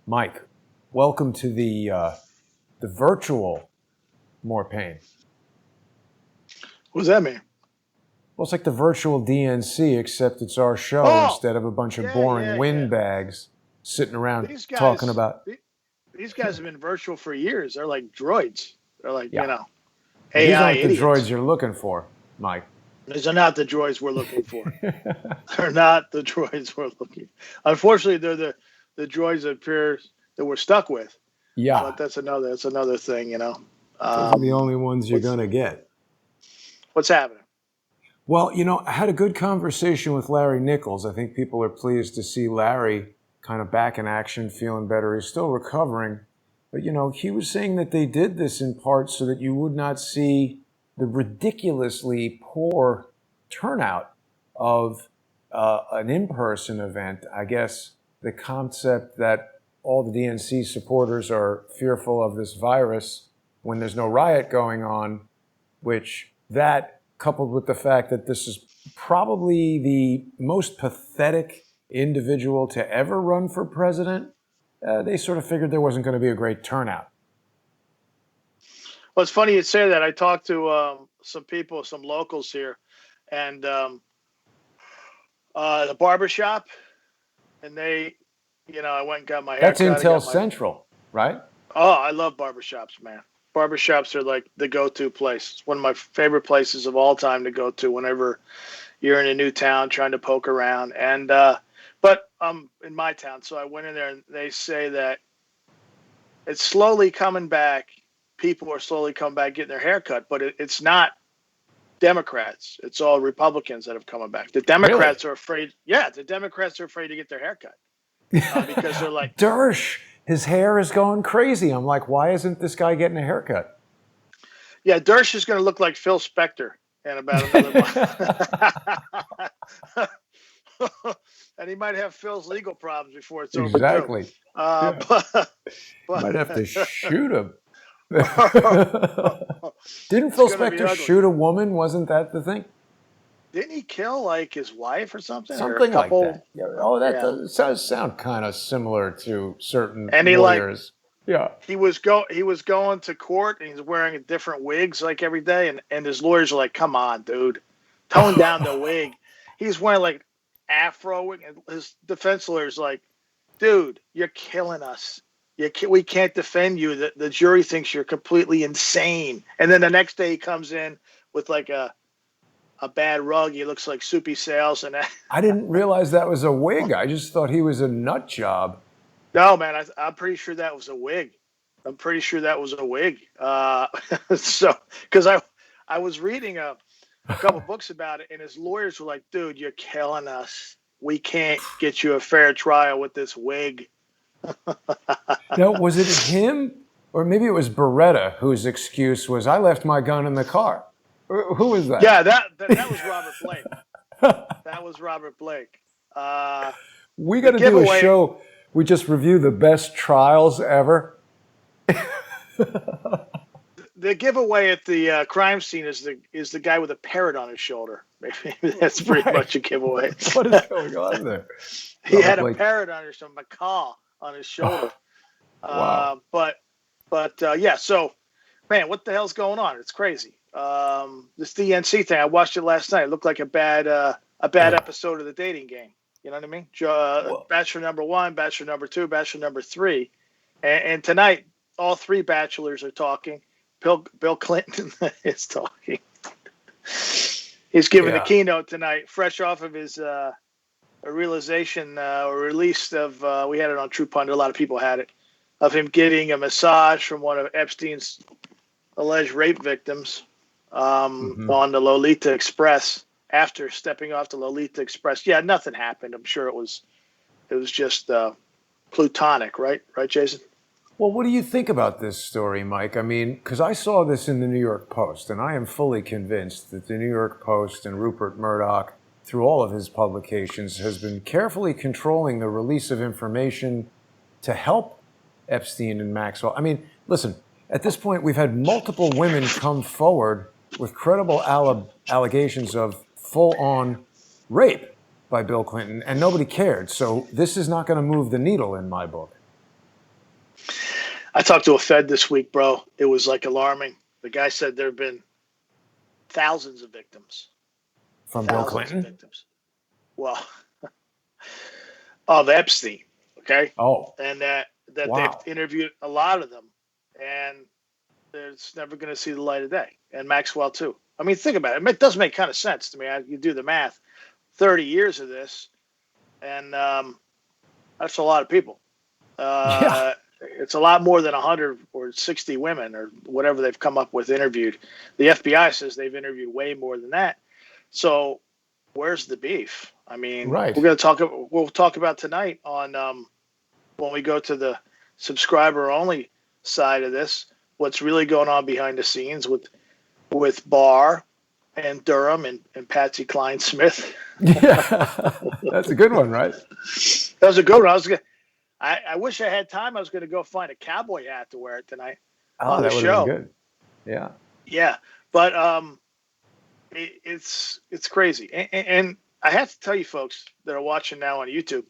Mike, welcome to the virtual More Paine. What does that mean? Well, it's like the virtual DNC, except it's our show instead of a bunch of boring windbags sitting around talking about. These guys have been virtual for years. They're like droids. They're like, AI These aren't idiots. the droids you're looking for, Mike. These are not the droids we're looking for. They're not the droids we're looking for. Unfortunately, they're the droids that we're stuck with. Yeah. But that's another thing, Those are the only ones you're going to get. What's happening? Well, I had a good conversation with Larry Nichols. I think people are pleased to see Larry kind of back in action, feeling better. He's still recovering. But, he was saying that they did this in part so that you would not see the ridiculously poor turnout of an in-person event. I guess the concept that all the DNC supporters are fearful of this virus when there's no riot going on, which that coupled with the fact that this is probably the most pathetic individual to ever run for president, they sort of figured there wasn't going to be a great turnout. Well, it's funny you say that. I talked to some people, some locals here, and the barbershop, and they, I went and got my hair cut. That's Intel Central, right? Oh, I love barbershops, man. Barbershops are like the go-to place. It's one of my favorite places of all time to go to whenever you're in a new town trying to poke around. And but I'm in my town, so I went in there, and they say that it's slowly coming back. People are slowly coming back getting their hair cut, but it's not Democrats. It's all Republicans that have come back. The Democrats are afraid. Yeah, the Democrats are afraid to get their hair cut because they're like, Dersh, his hair is going crazy. I'm like, why isn't this guy getting a haircut? Yeah, Dersh is going to look like Phil Spector in about another month. And he might have Phil's legal problems before it's over. Exactly. But might have to shoot him. Didn't Phil Spector shoot a woman? Wasn't that the thing? Didn't he kill like his wife or something? Something like that. Yeah. Oh, that does sound kind of similar to certain lawyers. He was going to court, and he's wearing different wigs like every day, and his lawyers are like, "Come on, dude, tone down the wig." He's wearing like afro, and his defense lawyer's like, "Dude, you're killing us. We can't defend you. The jury thinks you're completely insane." And then the next day he comes in with like a bad rug. He looks like Soupy Sales. And I didn't realize that was a wig. I just thought he was a nut job. No, man, I'm pretty sure that was a wig. So, because I was reading a couple books about it, and his lawyers were like, "Dude, you're killing us. We can't get you a fair trial with this wig." Now, was it him, or maybe it was Beretta, whose excuse was, "I left my gun in the car"? Who was that? Yeah, that was Robert Blake. That was Robert Blake. We got to do a show. We just review the best trials ever. The giveaway at the crime scene is the guy with a parrot on his shoulder. Maybe that's pretty much a giveaway. What is going on there? He had a parrot on his macaw on his shoulder. Wow. But yeah. So, man, what the hell's going on? It's crazy. This DNC thing. I watched it last night. It looked like a bad episode of The Dating Game. You know what I mean? Bachelor number 1, Bachelor number 2, Bachelor number 3, and tonight all 3 bachelors are talking. Bill Clinton is talking. He's giving the keynote tonight, fresh off of his realization or release of. We had it on True Pundit. A lot of people had it, of him getting a massage from one of Epstein's alleged rape victims on the Lolita Express. After stepping off the Lolita Express, nothing happened. I'm sure it was just plutonic, right? Right, Jason? Well, what do you think about this story, Mike? I mean, because I saw this in the New York Post, and I am fully convinced that the New York Post and Rupert Murdoch, through all of his publications, has been carefully controlling the release of information to help Epstein and Maxwell. I mean, listen, at this point, we've had multiple women come forward with credible allegations of full-on rape by Bill Clinton, and nobody cared. So this is not going to move the needle in my book. I talked to a Fed this week, bro. It was like alarming. The guy said there have been thousands of victims. From Bill Thousands of Clinton? victims. Well, of Epstein, okay? Oh, And that they've wow. interviewed a lot of them, and it's never going to see the light of day. And Maxwell too. I mean, think about it. It does make kind of sense to me. You do the math. 30 years of this, and that's a lot of people. Yeah. It's a lot more than 100 or 60 women or whatever they've come up with interviewed. The FBI says they've interviewed way more than that. So where's the beef? I mean, Right. we'll talk about tonight on when we go to the subscriber only side of this, what's really going on behind the scenes with Barr and Durham and Patsy Clinesmith. Yeah. That's a good one, right? That was a good one. I wish I had time. I was going to go find a cowboy hat to wear it tonight Oh, on the that would have show. been good. Yeah. Yeah, but it's crazy, and I have to tell you, folks that are watching now on YouTube,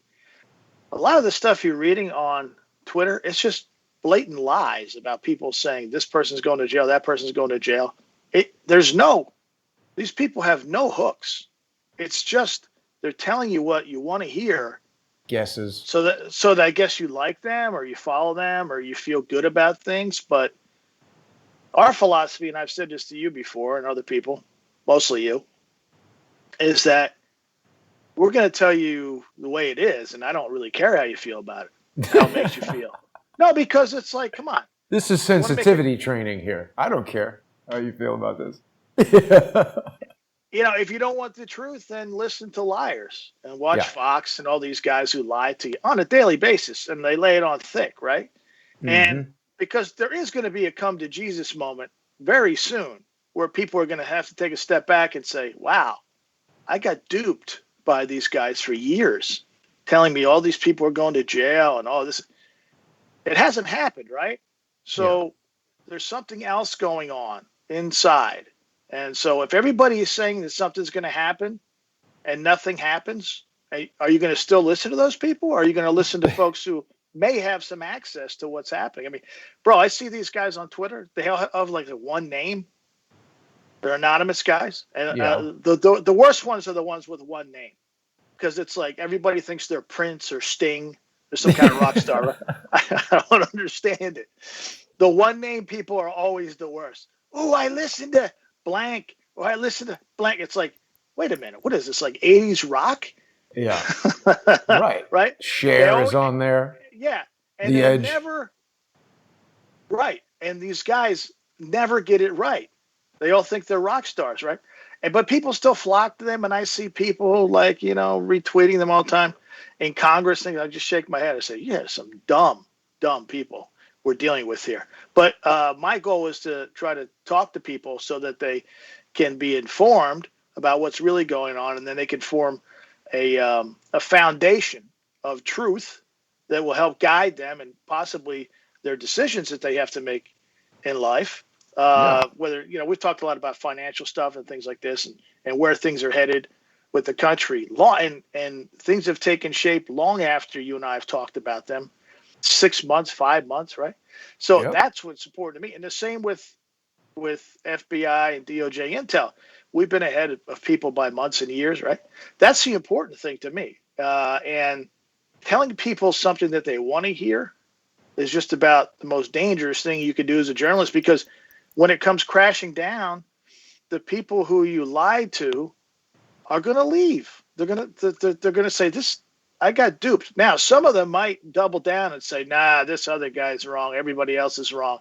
a lot of the stuff you're reading on Twitter, it's just blatant lies about people saying this person's going to jail, that person's going to jail. These people have no hooks. It's just they're telling you what you want to hear. Guesses. So that I guess you like them or you follow them or you feel good about things. But our philosophy, and I've said this to you before and other people, mostly you, is that we're going to tell you the way it is, and I don't really care how you feel about it, how it makes you feel. No, because it's like, come on. This is sensitivity training here. I don't care how you feel about this. If you don't want the truth, then listen to liars and watch Fox and all these guys who lie to you on a daily basis, and they lay it on thick, right? Mm-hmm. And because there is going to be a come to Jesus moment very soon where people are going to have to take a step back and say, wow, I got duped by these guys for years telling me all these people are going to jail and all this. It hasn't happened, right? So there's something else going on inside. And so if everybody is saying that something's going to happen and nothing happens, are you going to still listen to those people? Or are you going to listen to folks who may have some access to what's happening? I mean, bro, I see these guys on Twitter. They have like one name. They're anonymous guys. And the worst ones are the ones with one name, because it's like everybody thinks they're Prince or Sting or some kind of rock star. I don't understand it. The one name people are always the worst. Oh, I listened to blank, or I listened to blank. It's like, wait a minute, what is this, like 80s rock? Yeah. Right. Right? Cher is on there. Yeah. And The Edge. Right. And these guys never get it right. They all think they're rock stars, right? But people still flock to them, and I see people like, retweeting them all the time in Congress. And I just shake my head. I say, yeah, some dumb people we're dealing with here. But my goal is to try to talk to people so that they can be informed about what's really going on, and then they can form a foundation of truth that will help guide them and possibly their decisions that they have to make in life. Whether, we've talked a lot about financial stuff and things like this, and where things are headed with the country. And things have taken shape long after you and I have talked about them. 6 months, 5 months, right? So that's what's important to me. And the same with FBI and DOJ Intel. We've been ahead of people by months and years, right? That's the important thing to me. And telling people something that they want to hear is just about the most dangerous thing you could do as a journalist, because when it comes crashing down, the people who you lied to are going to leave. They're going to say, this, I got duped. Now, some of them might double down and say, nah, this other guy's wrong. Everybody else is wrong.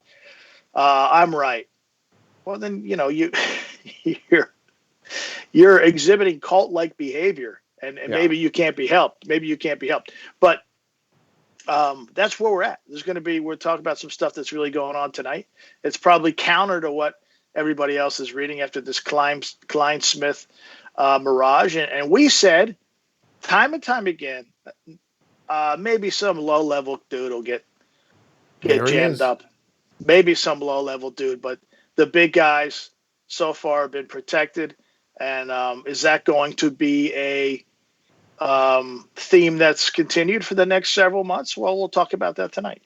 I'm right. Well, then, you're exhibiting cult-like behavior, and maybe you can't be helped. But that's where we're at. We're talking about some stuff that's really going on tonight. It's probably counter to what everybody else is reading after this Clinesmith mirage. And we said time and time again, maybe some low-level dude will get jammed up. Maybe some low-level dude, but the big guys so far have been protected. And is that going to be a theme that's continued for the next several months? Well, we'll talk about that tonight.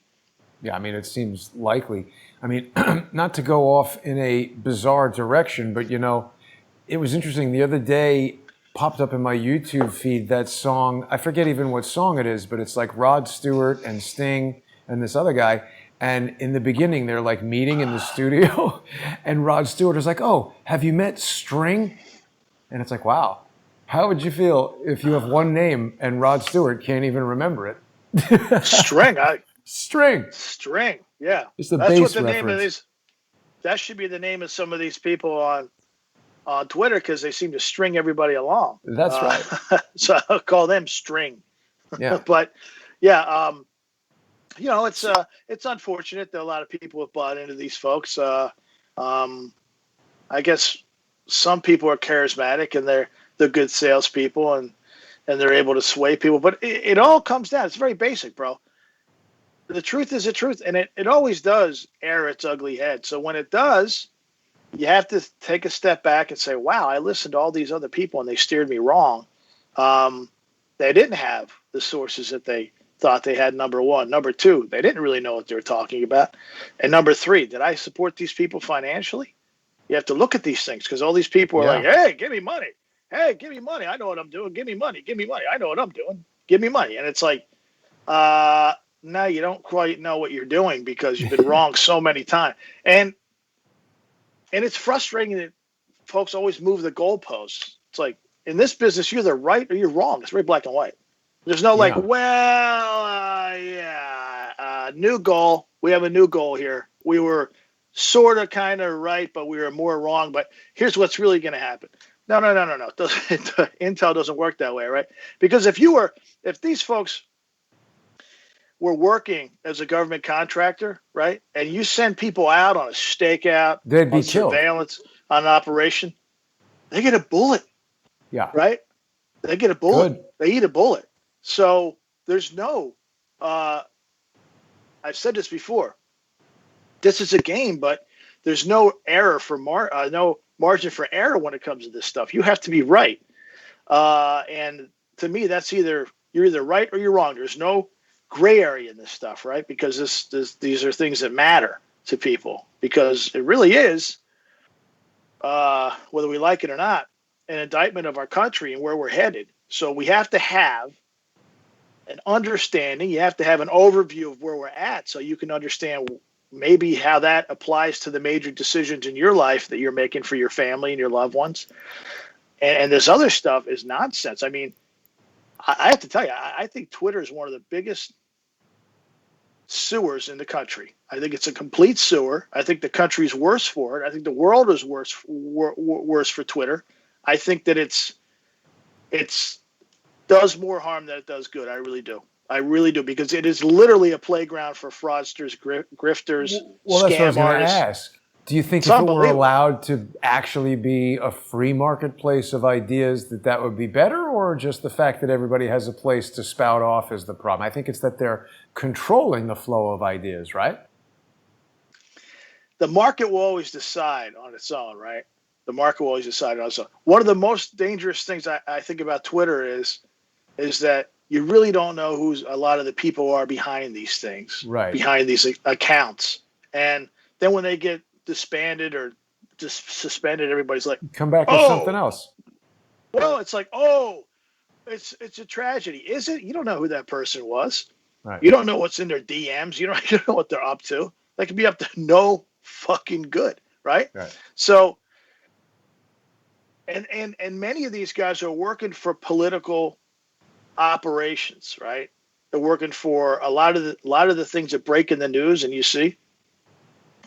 Yeah, I mean, it seems likely. I mean, not to go off in a bizarre direction, but it was interesting. The other day, popped up in my YouTube feed that song. I forget even what song it is, but it's like Rod Stewart and Sting and this other guy. And in the beginning, they're like meeting in the studio, and Rod Stewart is like, "Oh, have you met String?" And it's like, wow, how would you feel if you have one name and Rod Stewart can't even remember it? String, String. Yeah, It's the that's what bass the name of reference. these. That should be the name of some of these people on Twitter because they seem to string everybody along. That's right. So I'll call them String. Yeah. But yeah, it's unfortunate that a lot of people have bought into these folks. I guess some people are charismatic and they're good salespeople and they're able to sway people. But it all comes down. It's very basic, bro. The truth is the truth, and it always does air its ugly head. So when it does, you have to take a step back and say, wow, I listened to all these other people and they steered me wrong. They didn't have the sources that they thought they had, number one. Number two, they didn't really know what they were talking about. And number three, did I support these people financially? You have to look at these things because all these people are like, hey, give me money. Hey, give me money. I know what I'm doing. Give me money. Give me money. I know what I'm doing. Give me money. And it's like, no, you don't quite know what you're doing because you've been wrong so many times. And it's frustrating that folks always move the goalposts. It's like, in this business, you're either right or you're wrong. It's very black and white. There's no like, new goal. We have a new goal here. We were sort of kind of right, but we were more wrong. But here's what's really going to happen. No. Intel doesn't work that way, right? Because if these folks were working as a government contractor, right, and you send people out on a stakeout, they'd be on killed. Surveillance, on an operation, they get a bullet. Yeah. Right? They get a bullet. Good. They eat a bullet. So there's no, I've said this before. This is a game, but there's no error for no margin for error when it comes to this stuff. You have to be right. And to me, that's you're either right or you're wrong. There's no gray area in this stuff, right? Because these are things that matter to people because it really is, whether we like it or not, an indictment of our country and where we're headed. So we have to have an understanding. You have to have an overview of where we're at so you can understand maybe how that applies to the major decisions in your life that you're making for your family and your loved ones. And this other stuff is nonsense. I mean, I have to tell you, I think Twitter is one of the biggest sewers in the country. I think it's a complete sewer. I think the country's worse for it. I think the world is worse for Twitter. I think that it's does more harm than it does good. I really do. Because it is literally a playground for fraudsters, grifters, well, that's what I was scam going to artists. ask. Do you think if it were allowed to actually be a free marketplace of ideas, that would be better, or just the fact that everybody has a place to spout off is the problem? I think it's that they're controlling the flow of ideas, right? The market will always decide on its own, right? The market will always decide on its own. One of the most dangerous things I think about Twitter is that you really don't know who a lot of the people are behind these things, right? Behind these accounts. And then when they get disbanded or just suspended, everybody's like, come back with something else. Well, it's like, it's a tragedy. Is it? You don't know who that person was. Right. You don't know what's in their DMs. You don't know what they're up to. They could be up to no fucking good, right? So, and many of these guys are working for political operations, right? They're working for a lot of the things that break in the news, and you see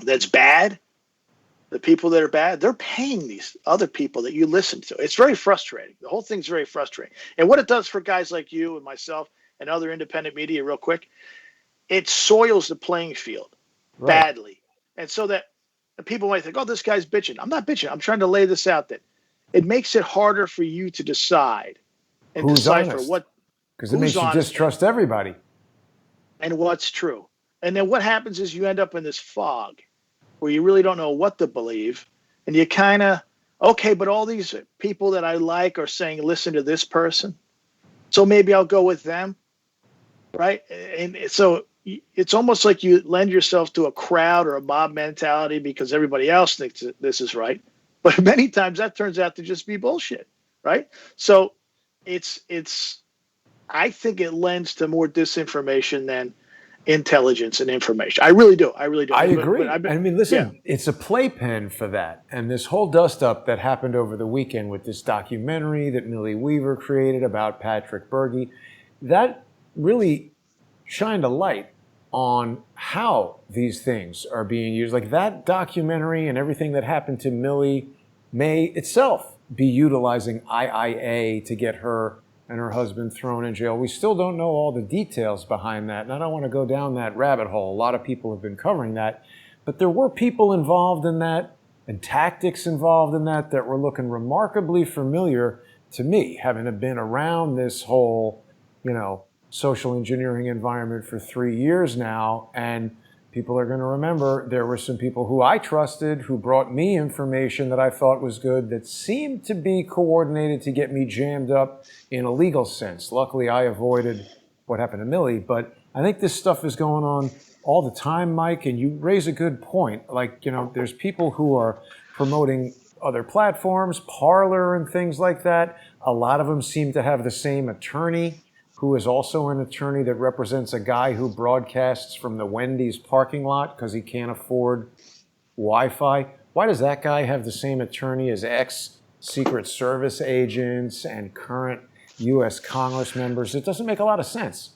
that's bad. The people that are bad, they're paying these other people that you listen to. It's very frustrating. The whole thing's very frustrating. And what it does for guys like you and myself and other independent media, real quick, it soils the playing field badly. And so that people might think, oh, this guy's bitching. I'm not bitching. I'm trying to lay this out that it makes it harder for you to decide and who's decipher honest. What. Because it makes you distrust everybody. And what's true. And then what happens is you end up in this fog where you really don't know what to believe. And you kind of, okay, but all these people that I like are saying, listen to this person. So maybe I'll go with them. Right. And so it's almost like you lend yourself to a crowd or a mob mentality because everybody else thinks that this is right. But many times that turns out to just be bullshit, right? So it's I think it lends to more disinformation than intelligence and information. I really do. I really do. I agree. But I mean, listen, it's a playpen for that. And this whole dust up that happened over the weekend with this documentary that Millie Weaver created about Patrick Berge, that really shined a light on how these things are being used. Like that documentary and everything that happened to Millie may itself be utilizing IIA to get her and her husband thrown in jail. We still don't know all the details behind that, and I don't want to go down that rabbit hole. A lot of people have been covering that, but there were people involved in that and tactics involved in that that were looking remarkably familiar to me, having been around this whole, social engineering environment for 3 years now. And people are going to remember there were some people who I trusted who brought me information that I thought was good that seemed to be coordinated to get me jammed up in a legal sense. Luckily, I avoided what happened to Millie, but I think this stuff is going on all the time, Mike, and you raise a good point. Like, there's people who are promoting other platforms, Parler and things like that. A lot of them seem to have the same attorney, who is also an attorney that represents a guy who broadcasts from the Wendy's parking lot because he can't afford Wi-Fi. Why does that guy have the same attorney as ex-Secret Service agents and current U.S. Congress members? It doesn't make a lot of sense.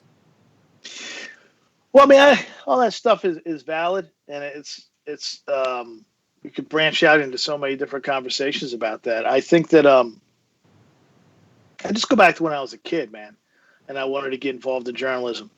Well, I mean, all that stuff is valid, and it's you could branch out into so many different conversations about that. I think that I just go back to when I was a kid, man. And I wanted to get involved in journalism.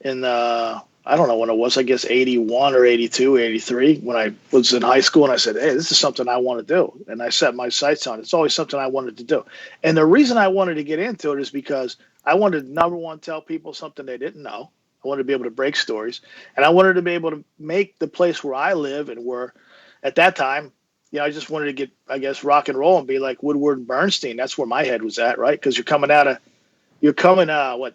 And I don't know when it was, I guess 81 or 82, 83, when I was in high school. And I said, hey, this is something I want to do. And I set my sights on it. It's always something I wanted to do. And the reason I wanted to get into it is because I wanted to, number one, tell people something they didn't know. I wanted to be able to break stories. And I wanted to be able to make the place where I live and where, at that time, I just wanted to get, I guess, rock and roll and be like Woodward and Bernstein. That's where my head was at, right? Because you're coming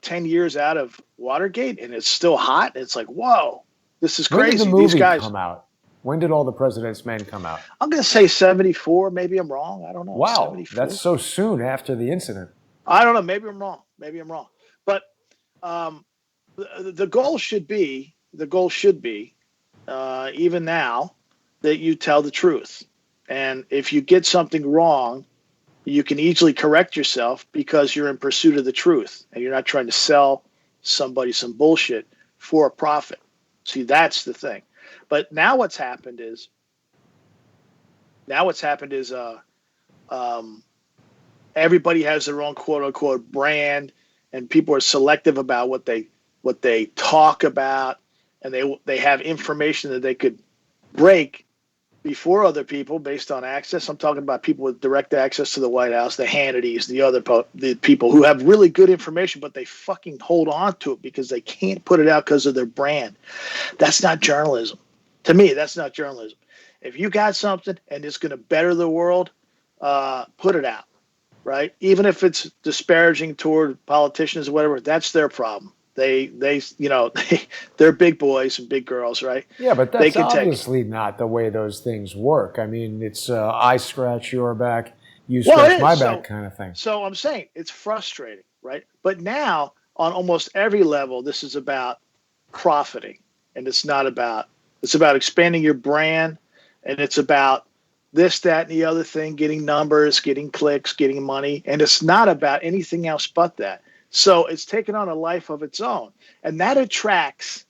10 years out of Watergate, and it's still hot. It's like, whoa, this is crazy. When did the movie These guys come out? When did All the President's Men come out? I'm going to say 74. Maybe I'm wrong. I don't know. Wow, 74. that's so soon after the incident. I don't know. Maybe I'm wrong. But the goal should be, even now, that you tell the truth. And if you get something wrong, you can easily correct yourself because you're in pursuit of the truth and you're not trying to sell somebody some bullshit for a profit. See, that's the thing. But now what's happened is everybody has their own quote unquote brand, and people are selective about what they talk about, and they have information that they could break before other people based on access. I'm talking about people with direct access to the White House, the Hannitys, the people who have really good information, but they fucking hold on to it because they can't put it out because of their brand. That's not journalism. To me, that's not journalism. If you got something and it's going to better the world, put it out, right? Even if it's disparaging toward politicians or whatever, that's their problem. They're big boys and big girls, right? Yeah, but that's obviously not the way those things work. I mean, it's I scratch your back, you scratch my back kind of thing. So I'm saying it's frustrating, right? But now on almost every level, this is about profiting, and it's about expanding your brand, and it's about this, that, and the other thing, getting numbers, getting clicks, getting money, and it's not about anything else but that. So it's taken on a life of its own. And that attracts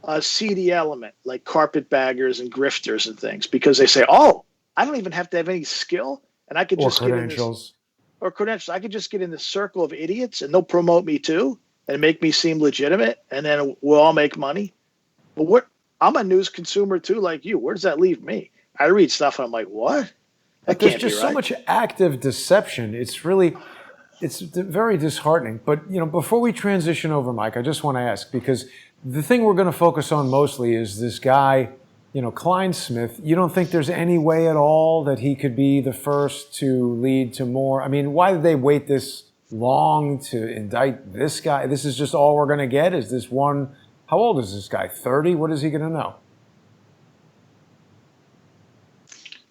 a seedy element like carpetbaggers and grifters and things, because they say, oh, I don't even have to have any skill, and I could just get in this, or credentials. I could just get in this circle of idiots, and they'll promote me too and make me seem legitimate, and then we'll all make money. But I'm a news consumer too, like you. Where does that leave me? I read stuff and I'm like, what? That there's can't just be right. So much active deception. It's very disheartening. But, before we transition over, Mike, I just want to ask, because the thing we're going to focus on mostly is this guy, Clinesmith. You don't think there's any way at all that he could be the first to lead to more? I mean, why did they wait this long to indict this guy? This is just all we're going to get, is this one How old is this guy? 30? What is he going to know?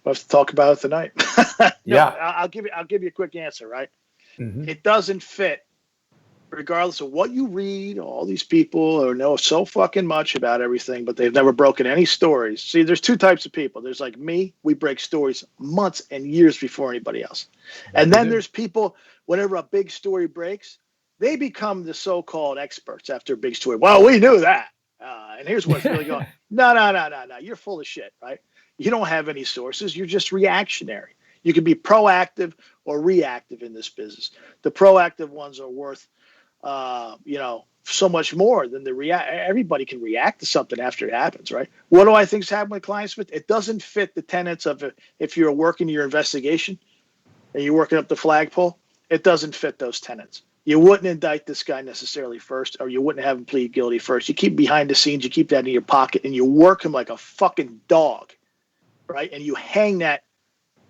We'll have to talk about it tonight. No, Yeah. I'll give you a quick answer, right? Mm-hmm. It doesn't fit, regardless of what you read. All these people who know so fucking much about everything, but they've never broken any stories. See, there's two types of people. There's like me, we break stories months and years before anybody else. And then there's people, whenever a big story breaks, they become the so-called experts after a big story. Well, we knew that. And here's what's really going on. No. You're full of shit, right? You don't have any sources. You're just reactionary. You can be proactive or reactive in this business. The proactive ones are worth, so much more than the react. Everybody can react to something after it happens, right? What do I think's happened with Clinesmith? It doesn't fit the tenets of if you're working your investigation and you're working up the flagpole. It doesn't fit those tenets. You wouldn't indict this guy necessarily first, or you wouldn't have him plead guilty first. You keep behind the scenes, you keep that in your pocket, and you work him like a fucking dog, right? And you hang that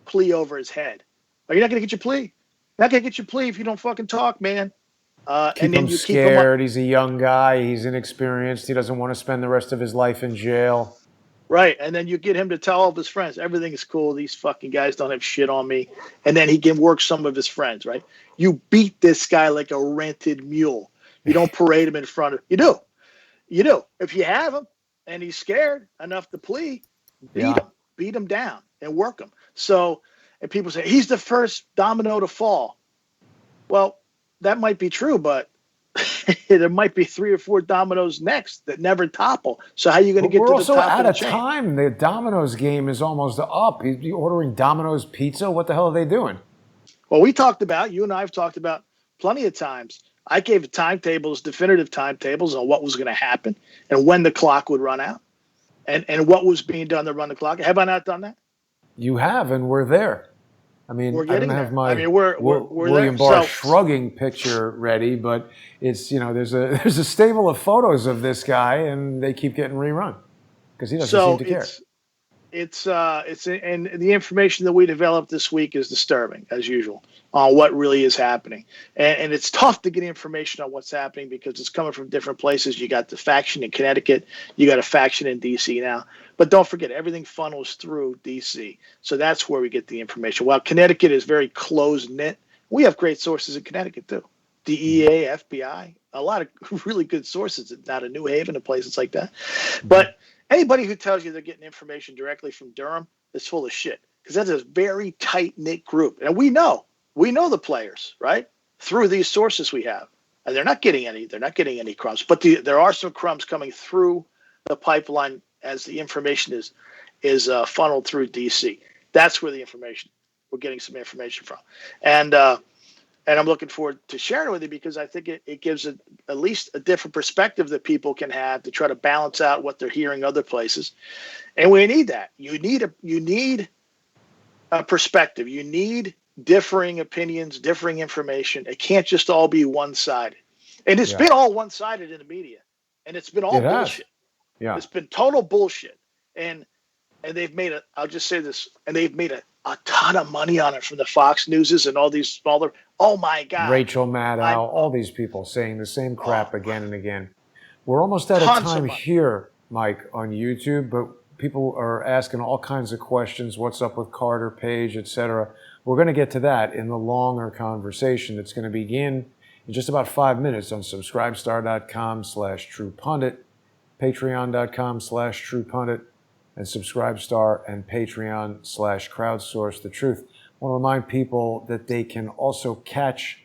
plea over his head. Are you not going to get your plea? You're not going to get your plea if you don't fucking talk, man. Keep him scared. He's a young guy. He's inexperienced. He doesn't want to spend the rest of his life in jail. Right. And then you get him to tell all of his friends, everything is cool. These fucking guys don't have shit on me. And then he can work some of his friends, right? You beat this guy like a rented mule. You don't parade him in front of. You do. You do. If you have him and he's scared enough to plea, beat him down and work him. So, and people say, he's the first domino to fall. Well, that might be true, but there might be 3 or 4 dominoes next that never topple. So how are you going to get to the top of the chain? We're also out of time. The Domino's game is almost up. He's ordering Domino's pizza. What the hell are they doing? Well, you and I have talked about plenty of times. I gave timetables, definitive timetables on what was going to happen and when the clock would run out and what was being done to run the clock. Have I not done that? You have, and we're there. I mean, I don't have my we're William Barr shrugging picture ready, but it's there's a stable of photos of this guy, and they keep getting rerun because he doesn't seem to care. It's and the information that we developed this week is disturbing as usual on what really is happening, and it's tough to get information on what's happening because it's coming from different places. You got the faction in Connecticut, you got a faction in DC now. But don't forget, everything funnels through D.C., so that's where we get the information. While Connecticut is very close-knit, we have great sources in Connecticut, too. DEA, FBI, a lot of really good sources out of New Haven and places like that. But anybody who tells you they're getting information directly from Durham is full of shit because that's a very tight-knit group. And we know the players, right, through these sources we have. And they're not getting any crumbs. But there are some crumbs coming through the pipeline as the information is funneled through DC. That's where we're getting some information from. And I'm looking forward to sharing it with you because I think it gives at least a different perspective that people can have to try to balance out what they're hearing other places. And we need that. You need a perspective. You need differing opinions, differing information. It can't just all be one-sided. And it's been all one-sided in the media. And it's been all bullshit. Yeah. It's been total bullshit. And they've made I'll just say this, and they've made a ton of money on it from the Fox Newses and all these smaller, oh my God. Rachel Maddow, all these people saying the same crap again and again. We're almost out of time here, Mike, on YouTube, but people are asking all kinds of questions. What's up with Carter Page, etc. We're going to get to that in the longer conversation that's going to begin in just about 5 minutes on subscribestar.com/TruePundit. Patreon.com/TruePundit, and Subscribestar and Patreon/Crowdsource the Truth. I want to remind people that they can also catch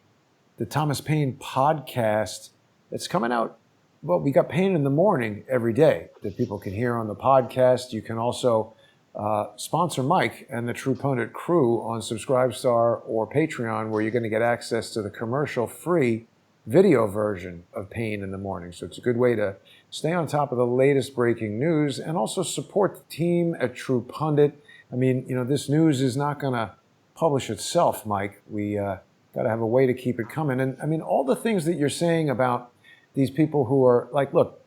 the Thomas Paine podcast that's coming out. Well, we got Paine in the morning every day that people can hear on the podcast. You can also sponsor Mike and the True Pundit crew on Subscribestar or Patreon, where you're going to get access to the commercial-free video version of Paine in the morning. So it's a good way to stay on top of the latest breaking news and also support the team at True Pundit. I mean, this news is not going to publish itself, Mike. We got to have a way to keep it coming. And I mean, all the things that you're saying about these people who are like, look,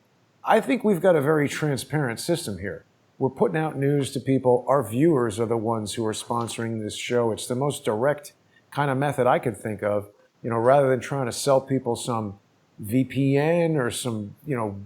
I think we've got a very transparent system here. We're putting out news to people. Our viewers are the ones who are sponsoring this show. It's the most direct kind of method I could think of. Rather than trying to sell people some VPN or some,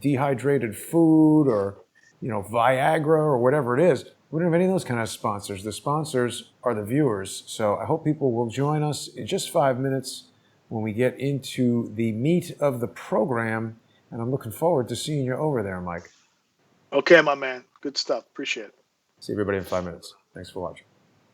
dehydrated food or, Viagra or whatever it is. We don't have any of those kind of sponsors. The sponsors are the viewers. So I hope people will join us in just 5 minutes when we get into the meat of the program. And I'm looking forward to seeing you over there, Mike. Okay, my man. Good stuff. Appreciate it. See everybody in 5 minutes. Thanks for watching.